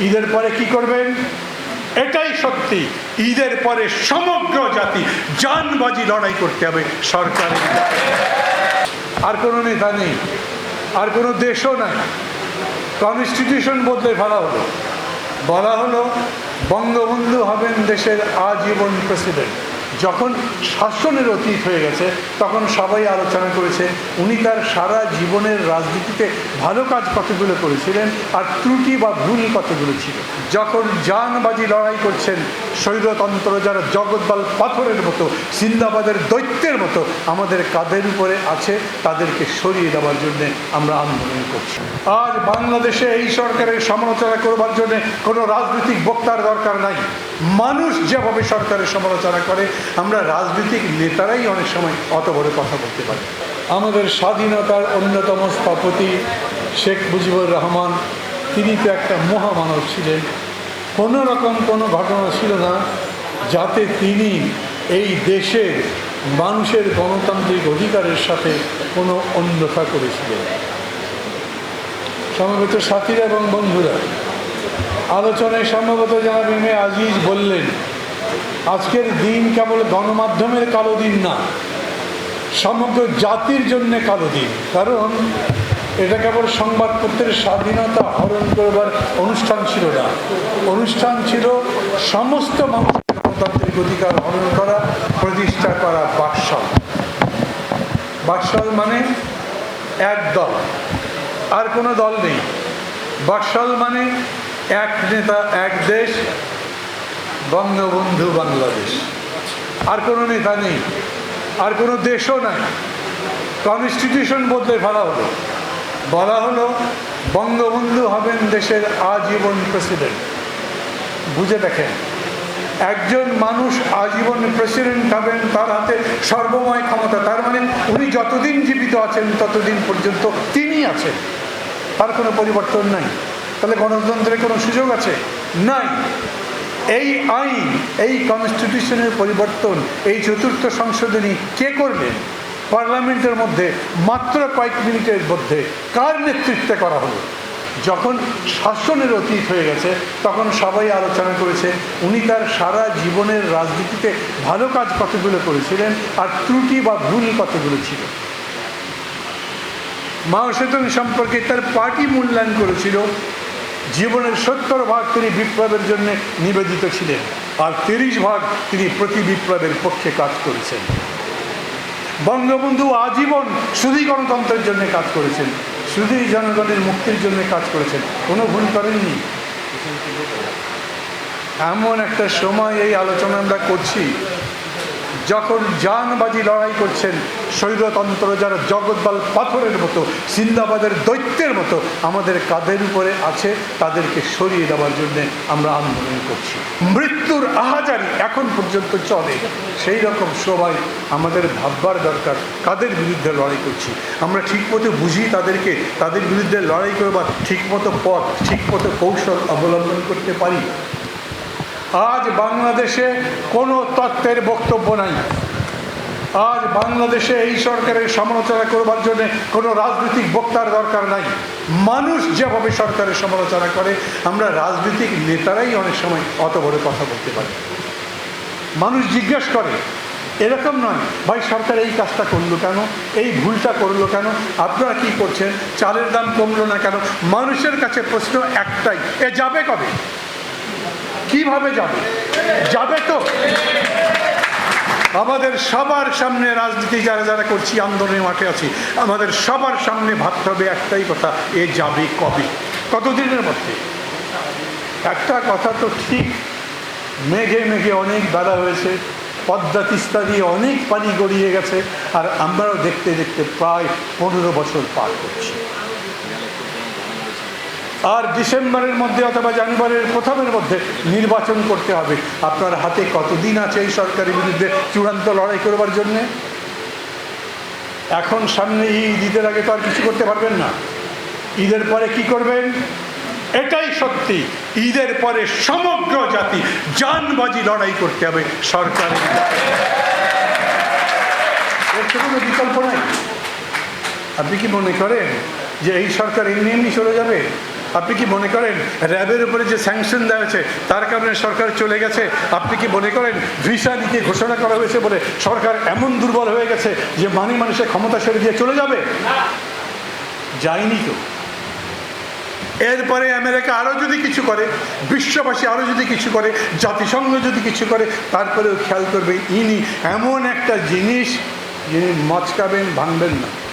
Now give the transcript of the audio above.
ঈদের পরে কি করবেন? এটাই সত্যি, ঈদের পরে সমগ্র জাতি জানবাজি লড়াই করতে হবে সরকারের। আর কোনো নেতা নেই, আর কোনো দেশও নাই। কনস্টিটিউশন বদলে ফেলা হলো, বলা হলো বঙ্গবন্ধু হবেন দেশের আজীবন প্রেসিডেন্ট। যখন শাসনের অতীত হয়ে গেছে তখন সবাই আলোচনা করেছে উনি তার সারা জীবনের রাজনীতিতে ভালো কাজ কতগুলো করেছিলেন আর ত্রুটি বা ভুল কতগুলো ছিল। যখন জানবাজি লড়াই করছেন স্বৈরতন্ত্র যারা জগৎবাল পাথরের মতো, জিন্দাবাদের দৈত্যের মতো আমাদের কাঁধের উপরে আছে, তাদেরকে সরিয়ে দেওয়ার জন্য আমরা আন্দোলন করছি। আজ বাংলাদেশে এই সরকারের সমালোচনা করবার জন্য কোনো রাজনৈতিক বক্তার দরকার নাই। মানুষ যেভাবে সরকারের সমালোচনা করে আমরা রাজনৈতিক নেতারাই অনেক সময় অত বড় কথা বলতে পারি। আমাদের স্বাধীনতার অন্যতম স্থপতি শেখ মুজিবুর রহমান, তিনি তো একটা মহামানব ছিলেন। কোনো রকম কোনো ঘটনা ছিল না যাতে তিনি এই দেশের মানুষের গণতান্ত্রিক অধিকারের সাথে কোনো অন্যথা করেছিলেন। সমবেত সাথীরা এবং বন্ধুরা, আলোচনায় সম্ভবত জনাব এম এ আজিজ বললেন আজকের দিন কেবল গণমাধ্যমের কালো দিন না, সমগ্র জাতির জন্য কালো দিন। কারণ এটা কেবল সংবাদপত্রের স্বাধীনতা হরণ করবার অনুষ্ঠান ছিল না, অনুষ্ঠান ছিল সমস্ত মানুষের গণতান্ত্রিক অধিকার হরণ করা, প্রতিষ্ঠা করা বাকশাল। বাকশাল মানে এক দল, আর কোনো দল নেই। বাকশাল মানে এক নেতা এক দেশ, বঙ্গবন্ধু বাংলাদেশ। আর কোনো নেতা নেই, আর কোনো দেশও নাই। কনস্টিটিউশন বদলে ফেলা হলো, বলা হলো বঙ্গবন্ধু হবেন দেশের আজীবন প্রেসিডেন্ট। বুঝে দেখেন, একজন মানুষ আজীবন প্রেসিডেন্ট হবেন, তার হাতে সর্বময় ক্ষমতা। তার মানে উনি যতদিন জীবিত আছেন ততদিন পর্যন্ত তিনি আছেন, তার কোনো পরিবর্তন নাই। তাহলে গণতন্ত্রের কোনো সুযোগ আছে? নাই। এই আইন, এই কনস্টিটিউশনের পরিবর্তন, এই চতুর্থ সংশোধনী কে করলেন? পার্লামেন্টের মধ্যে মাত্র কয়েক মিনিটের মধ্যে কার নেতৃত্বে করা হলো? যখন শাসনের অতীত হয়ে গেছে তখন সবাই আলোচনা করেছে উনি তার সারা জীবনের রাজনীতিতে ভালো কাজ কতগুলো করেছিলেন আর ত্রুটি বা ভুল কতগুলো ছিল। মাও সেতুং সম্পর্কে তার পার্টি মূল্যায়ন করেছিল জীবনের 70% তিনি বিপ্লবের জন্য নিবেদিত ছিলেন আর 30% তিনি প্রতি বিপ্লবের পক্ষে কাজ করেছেন। বঙ্গবন্ধু আজীবন শুধুই গণতন্ত্রের জন্য কাজ করেছেন, শুধুই জনগণের মুক্তির জন্য কাজ করেছেন, কোনো ভুল করেননি। এমন একটা সময় এই আলোচনা আমরা করছি যখন জানবাজি লড়াই করছেন স্বৈরতন্ত্র যারা জগৎবাল পাথরের মতো, জিন্দাবাদের দৈত্যের মতো আমাদের কাঁধের উপরে আছে, তাদেরকে সরিয়ে দেওয়ার জন্য আমরা আন্দোলন করছি। মৃত্যুর আহাজারি এখন পর্যন্ত চলে, সেই রকম সবাই আমাদের ভাববার দরকার কাদের বিরুদ্ধে লড়াই করছি। আমরা ঠিকমতো বুঝি তাদেরকে, তাদের বিরুদ্ধে লড়াই করবার ঠিকমতো পথ, ঠিকমতো কৌশল অবলম্বন করতে পারি। আজ বাংলাদেশে কোনো তত্ত্বের বক্তব্য নাই। আজ বাংলাদেশে এই সরকারের সমালোচনা করবার জন্য কোনো রাজনৈতিক বক্তার দরকার নাই। মানুষ যেভাবে সরকারের সমালোচনা করে আমরা রাজনৈতিক নেতারাই অনেক সময় অত বড় কথা বলতে পারি। মানুষ জিজ্ঞেস করে, এরকম নয় ভাই সরকার এই কাজটা করলো কেন, এই ভুলটা করলো কেন, আপনারা কি করছেন, চালের দাম কমলো না কেন? মানুষের কাছে প্রশ্ন একটাই, এ যাবে কবে? কিভাবে যাবে? যাবে তো? আমাদের সবার সামনে রাজনীতি যারা যারা করছি, আন্দোলনের মাঠে আছি, আমাদের সবার সামনে ভাবতে হবে একটাই কথা, এ যাবে কবে, কতদিনের মধ্যে? একটা কথা তো ঠিক, মেঘে মেঘে অনেক বেলা হয়েছে, পদ্মা তিস্তা দিয়ে অনেক পানি গড়িয়ে গেছে, আর আমরাও দেখতে দেখতে প্রায় 15 বছর পার করছি। আর ডিসেম্বরের মধ্যে অথবা জানুয়ারির প্রথমের মধ্যে নির্বাচন করতে হবে। আপনার হাতে কতদিন আছে এই সরকারের বিরুদ্ধে চূড়ান্ত লড়াই করবার জন্যে? এখন সামনে ঈদের আগে তো আর কিছু করতে পারবেন না। ঈদের পরে কি করবেন? এটাই সত্যি, ঈদের পরে সমগ্র জাতি জানবাজি লড়াই করতে হবে সরকারের। এর তো কোনো বিকল্প নাই। আপনি কি মনে করেন যে এই সরকার এমনি এমনি চলে যাবে? আপনি কি মনে করেন র্যাবের উপরে যে স্যাংশন দেওয়া হয়েছে তার কারণে সরকার চলে গেছে? আপনি কি মনে করেন ভিসা নিতে ঘোষণা করা হয়েছে বলে সরকার এমন দুর্বল হয়ে গেছে যে মানুষের ক্ষমতা সেরে দিয়ে চলে যাবে? যায়নি তো। এরপরে আমেরিকা আরও যদি কিছু করে, বিশ্ববাসী আরও যদি কিছু করে, জাতিসংঘ যদি কিছু করে, তারপরেও খেয়াল করবে ইনি এমন একটা জিনিস যিনি মচকাবেন, ভাঙবেন না।